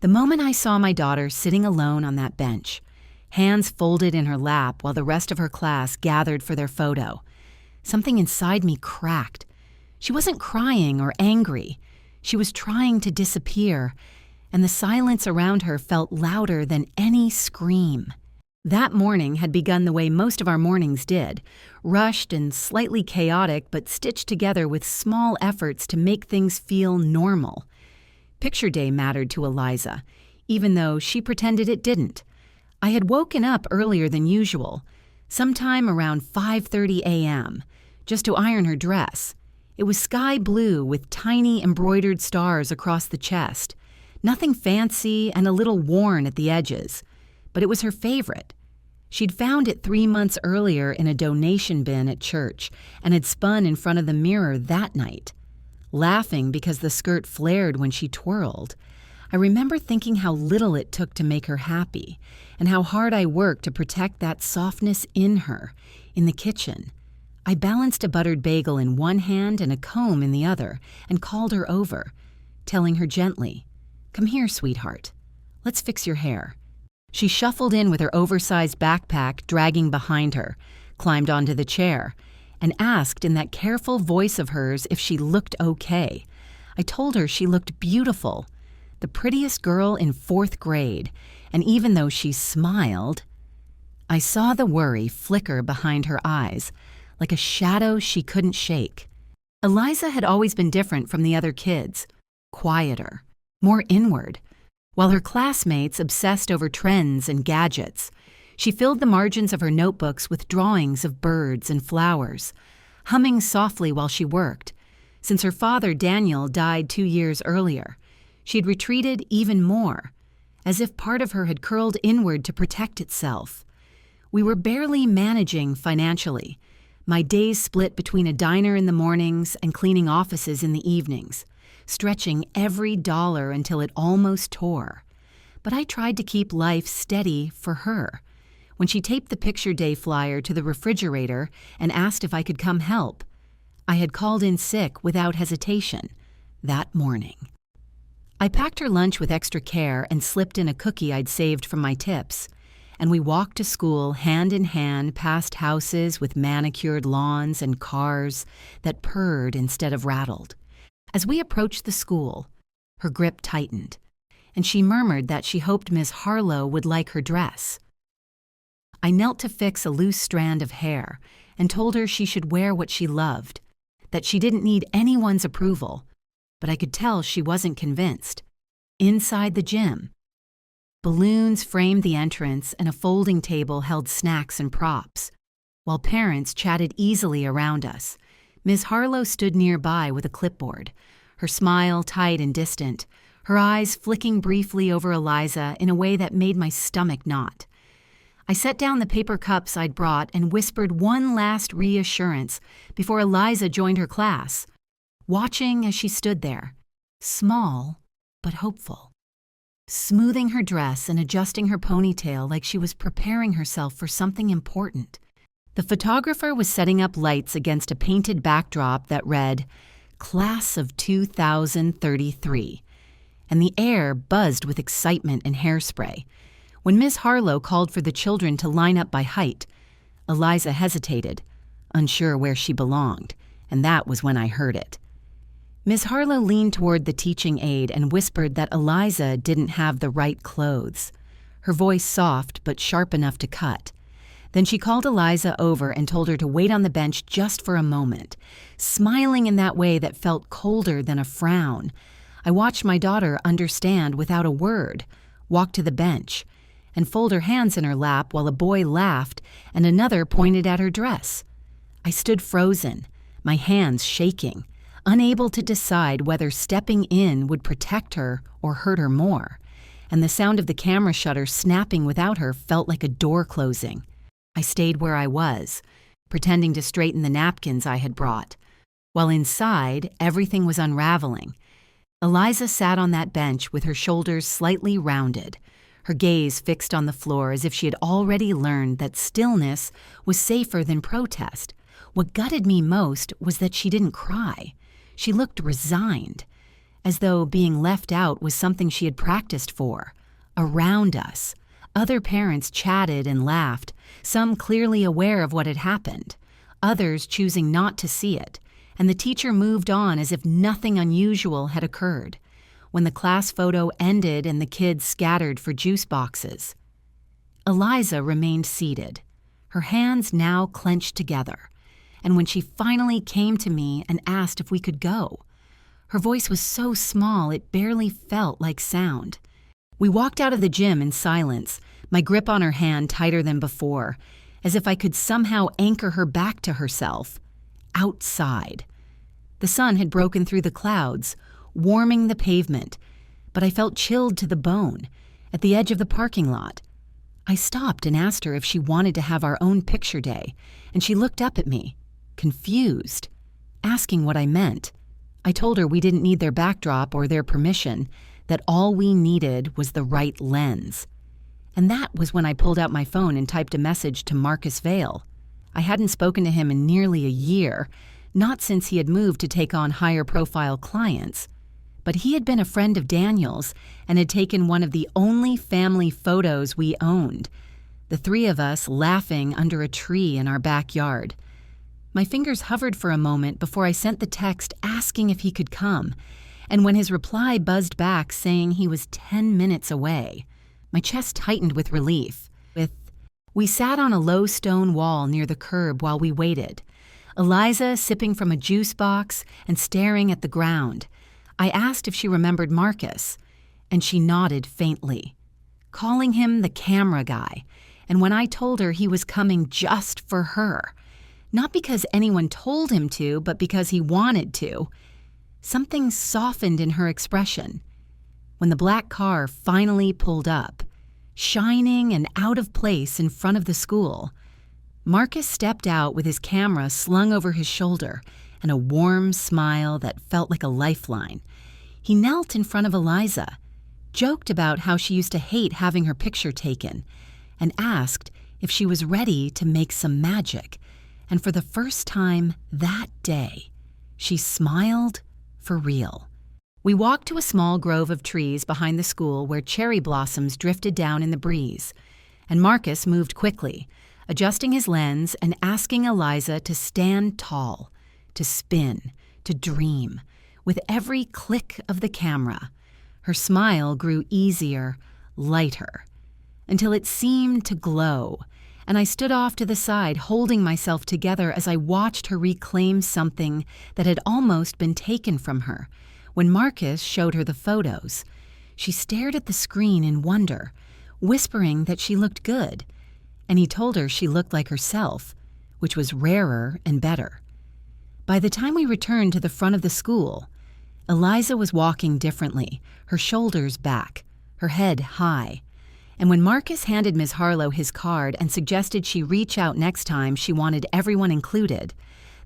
The moment I saw my daughter sitting alone on that bench, hands folded in her lap while the rest of her class gathered for their photo, something inside me cracked. She wasn't crying or angry. She was trying to disappear, and the silence around her felt louder than any scream. That morning had begun the way most of our mornings did, rushed and slightly chaotic but stitched together with small efforts to make things feel normal. Picture day mattered to Eliza, even though she pretended it didn't. I had woken up earlier than usual, sometime around 5:30 a.m., just to iron her dress. It was sky blue with tiny embroidered stars across the chest, nothing fancy and a little worn at the edges, but it was her favorite. She'd found it 3 months earlier in a donation bin at church and had spun in front of the mirror that night. Laughing because the skirt flared when she twirled, I remember thinking how little it took to make her happy and how hard I worked to protect that softness in her, in the kitchen. I balanced a buttered bagel in one hand and a comb in the other and called her over, telling her gently, "Come here, sweetheart. Let's fix your hair." She shuffled in with her oversized backpack dragging behind her, climbed onto the chair, and asked in that careful voice of hers if she looked okay. I told her she looked beautiful, the prettiest girl in 4th grade, and even though she smiled, I saw the worry flicker behind her eyes, like a shadow she couldn't shake. Eliza had always been different from the other kids, quieter, more inward. While her classmates obsessed over trends and gadgets, she filled the margins of her notebooks with drawings of birds and flowers, humming softly while she worked. Since her father, Daniel, died 2 years earlier, she'd retreated even more, as if part of her had curled inward to protect itself. We were barely managing financially, my days split between a diner in the mornings and cleaning offices in the evenings, stretching every dollar until it almost tore. But I tried to keep life steady for her. When she taped the picture day flyer to the refrigerator and asked if I could come help, I had called in sick without hesitation that morning. I packed her lunch with extra care and slipped in a cookie I'd saved from my tips, and we walked to school hand in hand past houses with manicured lawns and cars that purred instead of rattled. As we approached the school, her grip tightened, and she murmured that she hoped Miss Harlow would like her dress. I knelt to fix a loose strand of hair and told her she should wear what she loved, that she didn't need anyone's approval, but I could tell she wasn't convinced. Inside the gym, balloons framed the entrance and a folding table held snacks and props. While parents chatted easily around us, Miss Harlow stood nearby with a clipboard, her smile tight and distant, her eyes flicking briefly over Eliza in a way that made my stomach knot. I set down the paper cups I'd brought and whispered one last reassurance before Eliza joined her class, watching as she stood there, small but hopeful, smoothing her dress and adjusting her ponytail like she was preparing herself for something important. The photographer was setting up lights against a painted backdrop that read, "Class of 2033, and the air buzzed with excitement and hairspray. When Miss Harlow called for the children to line up by height, Eliza hesitated, unsure where she belonged, and that was when I heard it. Miss Harlow leaned toward the teaching aide and whispered that Eliza didn't have the right clothes, her voice soft but sharp enough to cut. Then she called Eliza over and told her to wait on the bench just for a moment, smiling in that way that felt colder than a frown. I watched my daughter understand without a word, walk to the bench, and fold her hands in her lap while a boy laughed and another pointed at her dress. I stood frozen, my hands shaking, unable to decide whether stepping in would protect her or hurt her more, and the sound of the camera shutter snapping without her felt like a door closing. I stayed where I was, pretending to straighten the napkins I had brought, while inside everything was unraveling. Eliza sat on that bench with her shoulders slightly rounded, her gaze fixed on the floor as if she had already learned that stillness was safer than protest. What gutted me most was that she didn't cry. She looked resigned, as though being left out was something she had practiced for. Around us, other parents chatted and laughed, some clearly aware of what had happened, others choosing not to see it, and the teacher moved on as if nothing unusual had occurred. When the class photo ended and the kids scattered for juice boxes, Eliza remained seated, her hands now clenched together, and when she finally came to me and asked if we could go, her voice was so small it barely felt like sound. We walked out of the gym in silence, my grip on her hand tighter than before, as if I could somehow anchor her back to herself. Outside. The sun had broken through the clouds, warming the pavement, but I felt chilled to the bone, at the edge of the parking lot. I stopped and asked her if she wanted to have our own picture day, and she looked up at me, confused, asking what I meant. I told her we didn't need their backdrop or their permission, that all we needed was the right lens. And that was when I pulled out my phone and typed a message to Marcus Vale. I hadn't spoken to him in nearly a year, not since he had moved to take on higher-profile clients. But he had been a friend of Daniel's and had taken one of the only family photos we owned, the three of us laughing under a tree in our backyard. My fingers hovered for a moment before I sent the text asking if he could come, and when his reply buzzed back saying he was 10 minutes away, my chest tightened with relief. We sat on a low stone wall near the curb while we waited, Eliza sipping from a juice box and staring at the ground. I asked if she remembered Marcus, and she nodded faintly, calling him the camera guy, and when I told her he was coming just for her, not because anyone told him to, but because he wanted to, something softened in her expression. When the black car finally pulled up, shining and out of place in front of the school, Marcus stepped out with his camera slung over his shoulder and a warm smile that felt like a lifeline. He knelt in front of Eliza, joked about how she used to hate having her picture taken, and asked if she was ready to make some magic. And for the first time that day, she smiled for real. We walked to a small grove of trees behind the school where cherry blossoms drifted down in the breeze, and Marcus moved quickly, adjusting his lens and asking Eliza to stand tall, to spin, to dream. With every click of the camera, her smile grew easier, lighter, until it seemed to glow, and I stood off to the side, holding myself together as I watched her reclaim something that had almost been taken from her. When Marcus showed her the photos, she stared at the screen in wonder, whispering that she looked good, and he told her she looked like herself, which was rarer and better. By the time we returned to the front of the school, Eliza was walking differently, her shoulders back, her head high. And when Marcus handed Ms. Harlow his card and suggested she reach out next time she wanted everyone included,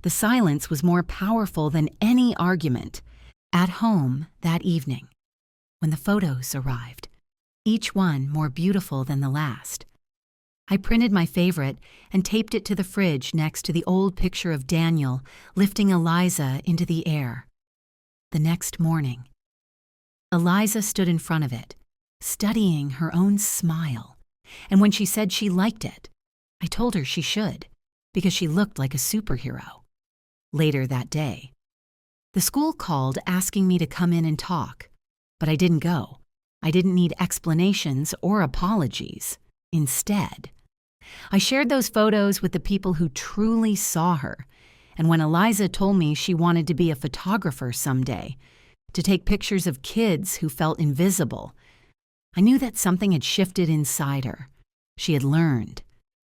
the silence was more powerful than any argument. At home that evening, when the photos arrived, each one more beautiful than the last, I printed my favorite and taped it to the fridge next to the old picture of Daniel lifting Eliza into the air. The next morning, Eliza stood in front of it, studying her own smile, and when she said she liked it, I told her she should, because she looked like a superhero. Later that day, the school called asking me to come in and talk, but I didn't go. I didn't need explanations or apologies. Instead, I shared those photos with the people who truly saw her, and when Eliza told me she wanted to be a photographer someday, to take pictures of kids who felt invisible, I knew that something had shifted inside her. She had learned,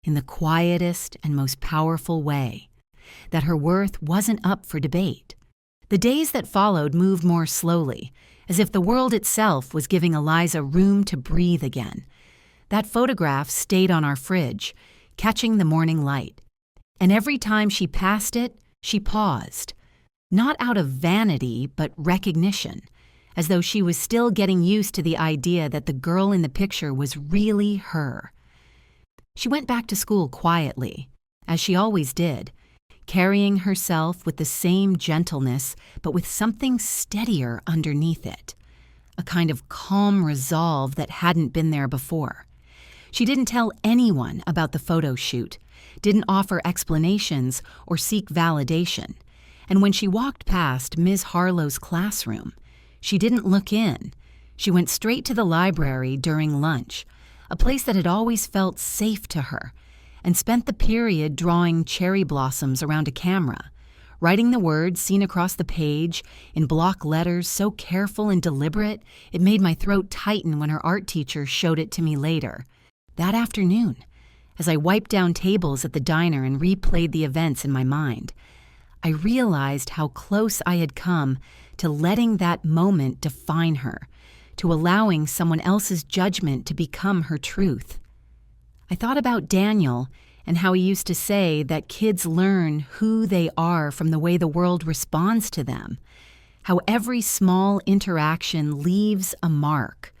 in the quietest and most powerful way, that her worth wasn't up for debate. The days that followed moved more slowly, as if the world itself was giving Eliza room to breathe again. That photograph stayed on our fridge, catching the morning light. And every time she passed it, she paused, not out of vanity, but recognition, as though she was still getting used to the idea that the girl in the picture was really her. She went back to school quietly, as she always did, carrying herself with the same gentleness, but with something steadier underneath it. A kind of calm resolve that hadn't been there before. She didn't tell anyone about the photo shoot, didn't offer explanations or seek validation. And when she walked past Ms. Harlow's classroom, she didn't look in. She went straight to the library during lunch, a place that had always felt safe to her, and spent the period drawing cherry blossoms around a camera, writing the words seen across the page in block letters so careful and deliberate it made my throat tighten when her art teacher showed it to me later. That afternoon, as I wiped down tables at the diner and replayed the events in my mind, I realized how close I had come to letting that moment define her, to allowing someone else's judgment to become her truth. I thought about Daniel and how he used to say that kids learn who they are from the way the world responds to them, how every small interaction leaves a mark.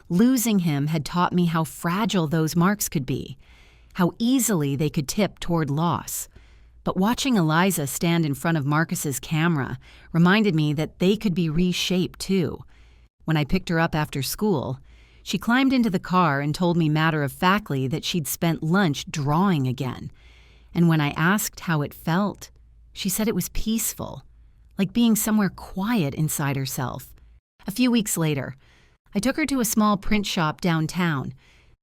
Losing him had taught me how fragile those marks could be, how easily they could tip toward loss. But watching Eliza stand in front of Marcus's camera reminded me that they could be reshaped too. When I picked her up after school, she climbed into the car and told me matter-of-factly that she'd spent lunch drawing again. And when I asked how it felt, she said it was peaceful, like being somewhere quiet inside herself. A few weeks later, I took her to a small print shop downtown,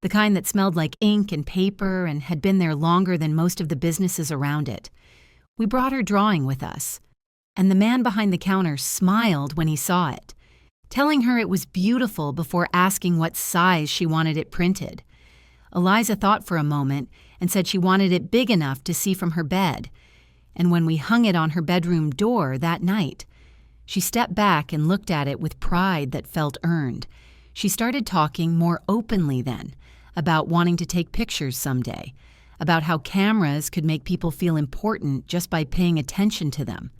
the kind that smelled like ink and paper and had been there longer than most of the businesses around it. We brought her drawing with us, and the man behind the counter smiled when he saw it, telling her it was beautiful before asking what size she wanted it printed. Eliza thought for a moment and said she wanted it big enough to see from her bed, and when we hung it on her bedroom door that night, she stepped back and looked at it with pride that felt earned. She started talking more openly then about wanting to take pictures someday, about how cameras could make people feel important just by paying attention to them.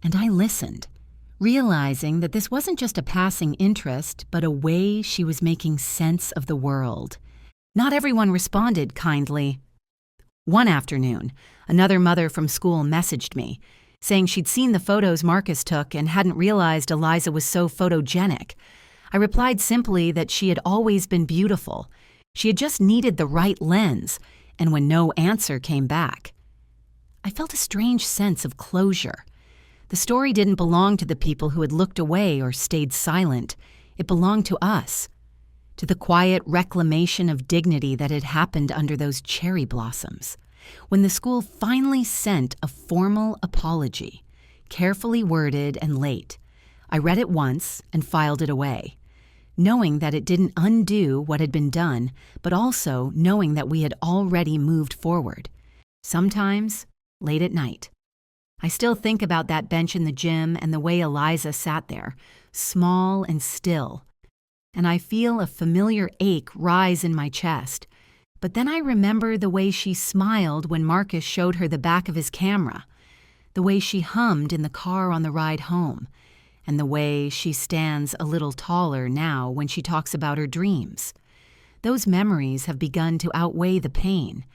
And I listened, realizing that this wasn't just a passing interest, but a way she was making sense of the world. Not everyone responded kindly. One afternoon, another mother from school messaged me, saying she'd seen the photos Marcus took and hadn't realized Eliza was so photogenic. I replied simply that she had always been beautiful. She had just needed the right lens, and when no answer came back, I felt a strange sense of closure. The story didn't belong to the people who had looked away or stayed silent. It belonged to us, to the quiet reclamation of dignity that had happened under those cherry blossoms. When the school finally sent a formal apology, carefully worded and late, I read it once and filed it away, knowing that it didn't undo what had been done, but also knowing that we had already moved forward. Sometimes, late at night, I still think about that bench in the gym and the way Eliza sat there, small and still, and I feel a familiar ache rise in my chest. But then I remember the way she smiled when Marcus showed her the back of his camera, the way she hummed in the car on the ride home, and the way she stands a little taller now when she talks about her dreams. Those memories have begun to outweigh the pain,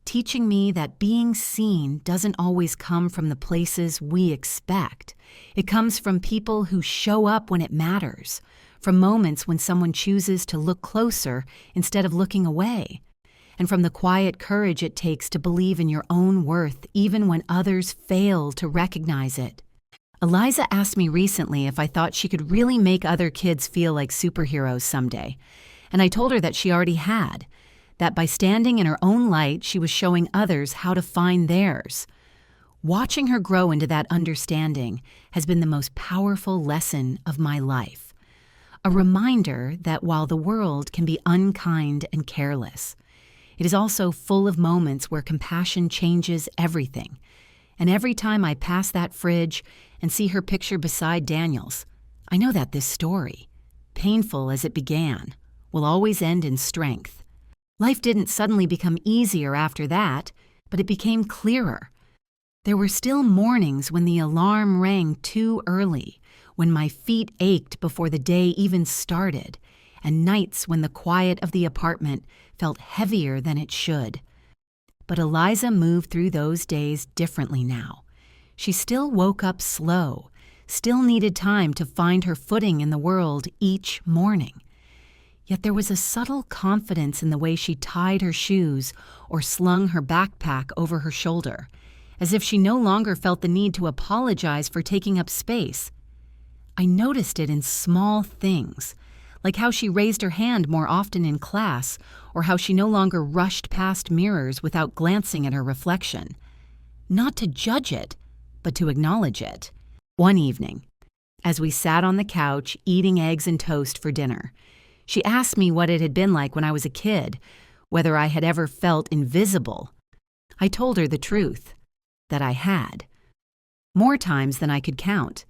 teaching me that being seen doesn't always come from the places we expect. It comes from people who show up when it matters, from moments when someone chooses to look closer instead of looking away, and from the quiet courage it takes to believe in your own worth even when others fail to recognize it. Eliza asked me recently if I thought she could really make other kids feel like superheroes someday, and I told her that she already had, that by standing in her own light, she was showing others how to find theirs. Watching her grow into that understanding has been the most powerful lesson of my life. A reminder that while the world can be unkind and careless, it is also full of moments where compassion changes everything. And every time I pass that fridge and see her picture beside Daniel's, I know that this story, painful as it began, will always end in strength. Life didn't suddenly become easier after that, but it became clearer. There were still mornings when the alarm rang too early, when my feet ached before the day even started, and nights when the quiet of the apartment felt heavier than it should. But Eliza moved through those days differently now. She still woke up slow, still needed time to find her footing in the world each morning. Yet there was a subtle confidence in the way she tied her shoes or slung her backpack over her shoulder, as if she no longer felt the need to apologize for taking up space. I noticed it in small things, like how she raised her hand more often in class, or how she no longer rushed past mirrors without glancing at her reflection. Not to judge it, but to acknowledge it. One evening, as we sat on the couch eating eggs and toast for dinner, she asked me what it had been like when I was a kid, whether I had ever felt invisible. I told her the truth, that I had. More times than I could count,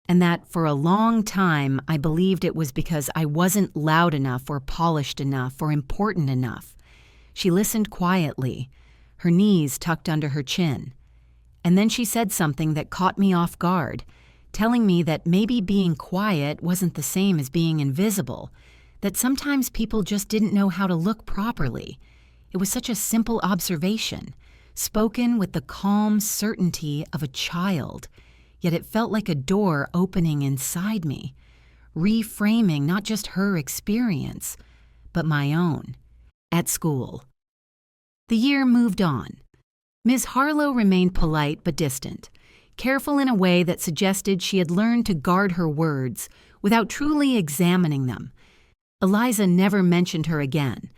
and that for a long time I believed it was because I wasn't loud enough or polished enough or important enough. She listened quietly, her knees tucked under her chin. And then she said something that caught me off guard, telling me that maybe being quiet wasn't the same as being invisible, that sometimes people just didn't know how to look properly. It was such a simple observation, spoken with the calm certainty of a child, yet it felt like a door opening inside me, reframing not just her experience, but my own, at school. The year moved on. Ms. Harlow remained polite but distant, careful in a way that suggested she had learned to guard her words without truly examining them. Eliza never mentioned her again,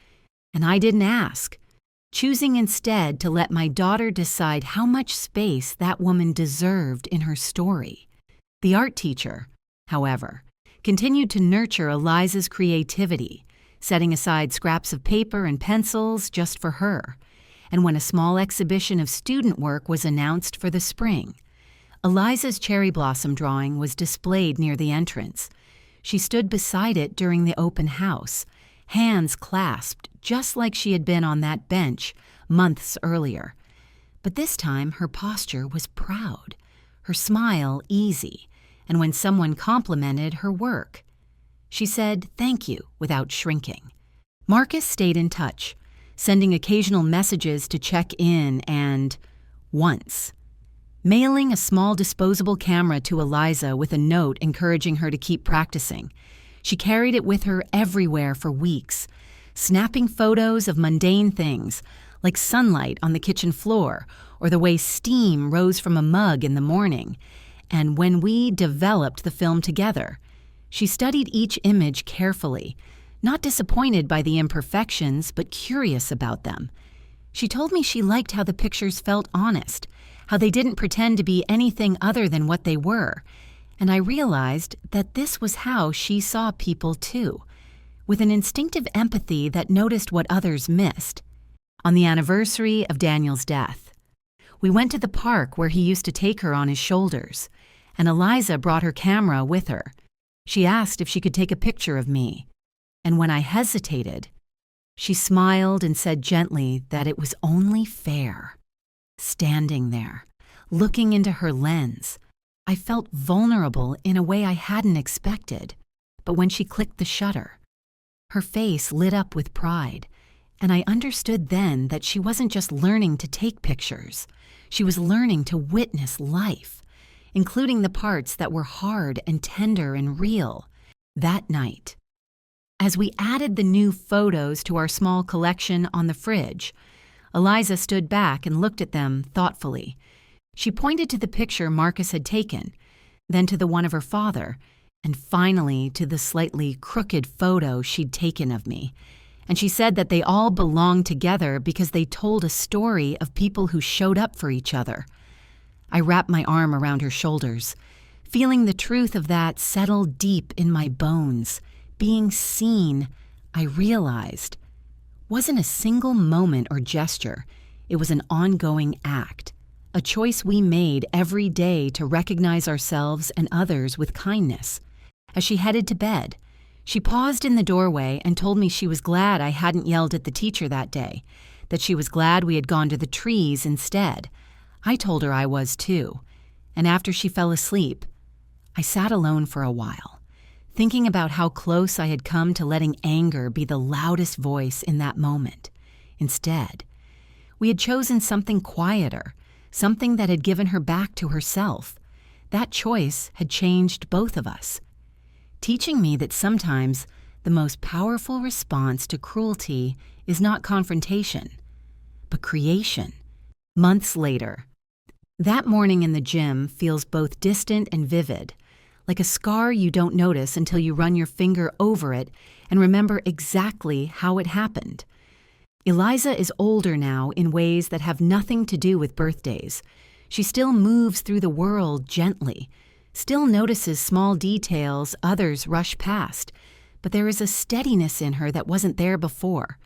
and I didn't ask, choosing instead to let my daughter decide how much space that woman deserved in her story. The art teacher, however, continued to nurture Eliza's creativity, setting aside scraps of paper and pencils just for her. And when a small exhibition of student work was announced for the spring, Eliza's cherry blossom drawing was displayed near the entrance. She stood beside it during the open house, hands clasped just like she had been on that bench months earlier. But this time her posture was proud, her smile easy, and when someone complimented her work, she said thank you without shrinking. Marcus stayed in touch, sending occasional messages to check in and, once, mailing a small disposable camera to Eliza with a note encouraging her to keep practicing. She carried it with her everywhere for weeks, snapping photos of mundane things like sunlight on the kitchen floor or the way steam rose from a mug in the morning. And when we developed the film together, she studied each image carefully, not disappointed by the imperfections, but curious about them. She told me she liked how the pictures felt honest, how they didn't pretend to be anything other than what they were. And I realized that this was how she saw people too, with an instinctive empathy that noticed what others missed. On the anniversary of Daniel's death, we went to the park where he used to take her on his shoulders, and Eliza brought her camera with her. She asked if she could take a picture of me, and when I hesitated, she smiled and said gently that it was only fair. Standing there, looking into her lens, I felt vulnerable in a way I hadn't expected. But when she clicked the shutter, her face lit up with pride, and I understood then that she wasn't just learning to take pictures. She was learning to witness life, including the parts that were hard and tender and real. That night, as we added the new photos to our small collection on the fridge, Eliza stood back and looked at them thoughtfully. She pointed to the picture Marcus had taken, then to the one of her father, and finally to the slightly crooked photo she'd taken of me. And she said that they all belonged together because they told a story of people who showed up for each other. I wrapped my arm around her shoulders, feeling the truth of that settle deep in my bones. Being seen, I realized, wasn't a single moment or gesture. It was an ongoing act, a choice we made every day to recognize ourselves and others with kindness. As she headed to bed, she paused in the doorway and told me she was glad I hadn't yelled at the teacher that day, that she was glad we had gone to the trees instead. I told her I was too, and after she fell asleep, I sat alone for a while, thinking about how close I had come to letting anger be the loudest voice in that moment. Instead, We had chosen something quieter, something that had given her back to herself. That choice had changed both of us, teaching me that sometimes the most powerful response to cruelty is not confrontation, but creation. Months later, that morning in the gym feels both distant and vivid, like a scar you don't notice until you run your finger over it and remember exactly how it happened. Eliza is older now in ways that have nothing to do with birthdays. She still moves through the world gently, still notices small details others rush past, but there is a steadiness in her that wasn't there before,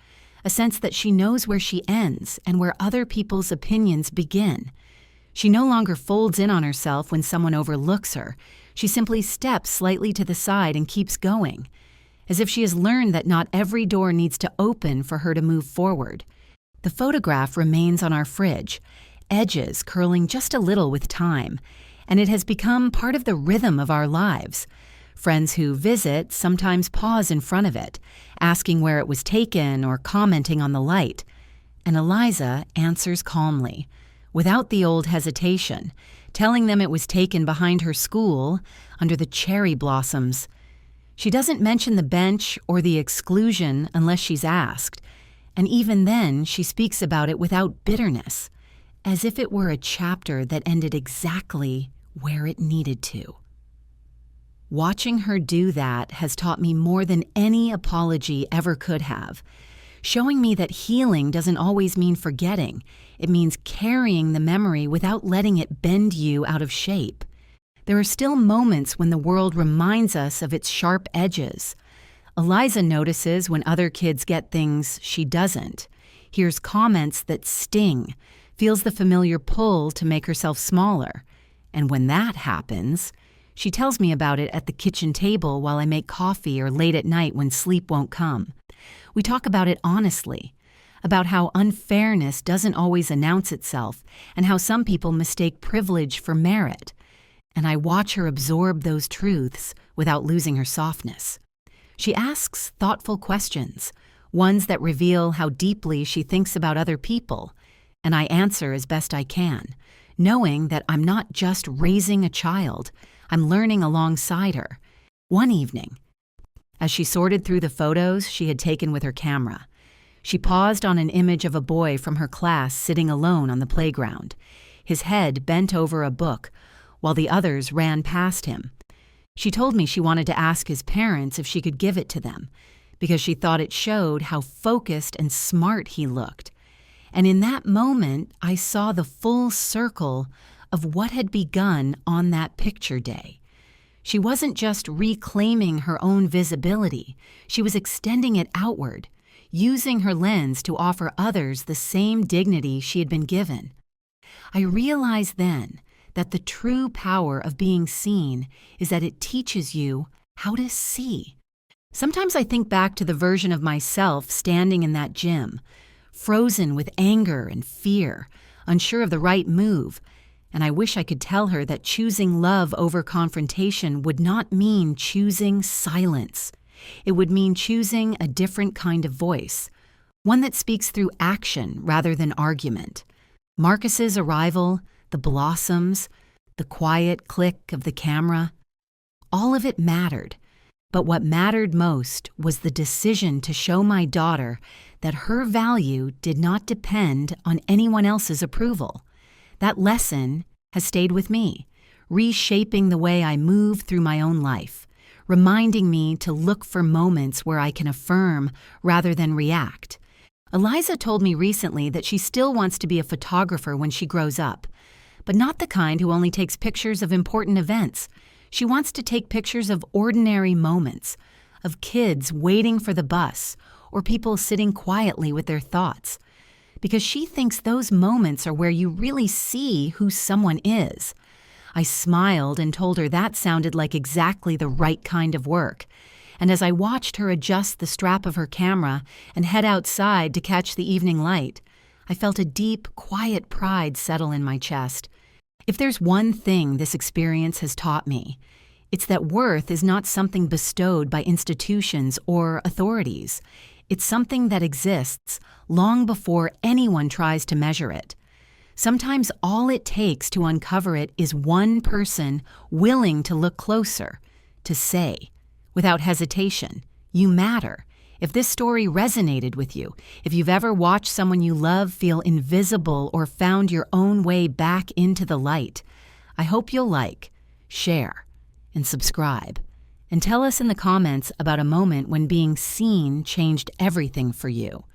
a sense that she knows where she ends and where other people's opinions begin. She no longer folds in on herself when someone overlooks her. She simply steps slightly to the side and keeps going, as if she has learned that not every door needs to open for her to move forward. The photograph remains on our fridge, edges curling just a little with time, and it has become part of the rhythm of our lives. Friends who visit sometimes pause in front of it, asking where it was taken or commenting on the light. And Eliza answers calmly, without the old hesitation, telling them it was taken behind her school under the cherry blossoms. She doesn't mention the bench or the exclusion unless she's asked, and even then she speaks about it without bitterness, as if it were a chapter that ended exactly where it needed to. Watching her do that has taught me more than any apology ever could have, showing me that healing doesn't always mean forgetting. It means carrying the memory without letting it bend you out of shape. There are still moments when the world reminds us of its sharp edges. Eliza notices when other kids get things she doesn't, hears comments that sting, feels the familiar pull to make herself smaller. And when that happens, she tells me about it at the kitchen table while I make coffee or late at night when sleep won't come. We talk about it honestly, about how unfairness doesn't always announce itself and how some people mistake privilege for merit. And I watch her absorb those truths without losing her softness. She asks thoughtful questions, ones that reveal how deeply she thinks about other people, and I answer as best I can, knowing that I'm not just raising a child, I'm learning alongside her. One evening, as she sorted through the photos she had taken with her camera, she paused on an image of a boy from her class sitting alone on the playground, his head bent over a book, while the others ran past him. She told me she wanted to ask his parents if she could give it to them, because she thought it showed how focused and smart he looked. And in that moment, I saw the full circle of what had begun on that picture day. She wasn't just reclaiming her own visibility, she was extending it outward, using her lens to offer others the same dignity she had been given. I realized then that the true power of being seen is that it teaches you how to see. Sometimes I think back to the version of myself standing in that gym, frozen with anger and fear, unsure of the right move, and I wish I could tell her that choosing love over confrontation would not mean choosing silence. It would mean choosing a different kind of voice, one that speaks through action rather than argument. Marcus's arrival, the blossoms, the quiet click of the camera, all of it mattered. But what mattered most was the decision to show my daughter that her value did not depend on anyone else's approval. That lesson has stayed with me, reshaping the way I move through my own life, reminding me to look for moments where I can affirm rather than react. Eliza told me recently that she still wants to be a photographer when she grows up, but not the kind who only takes pictures of important events. She wants to take pictures of ordinary moments, of kids waiting for the bus, or people sitting quietly with their thoughts, because she thinks those moments are where you really see who someone is. I smiled and told her that sounded like exactly the right kind of work, and as I watched her adjust the strap of her camera and head outside to catch the evening light, I felt a deep, quiet pride settle in my chest. If there's one thing this experience has taught me, it's that worth is not something bestowed by institutions or authorities. It's something that exists long before anyone tries to measure it. Sometimes all it takes to uncover it is one person willing to look closer, to say, without hesitation, "You matter." If this story resonated with you, if you've ever watched someone you love feel invisible or found your own way back into the light, I hope you'll like, share, and subscribe. And tell us in the comments about a moment when being seen changed everything for you.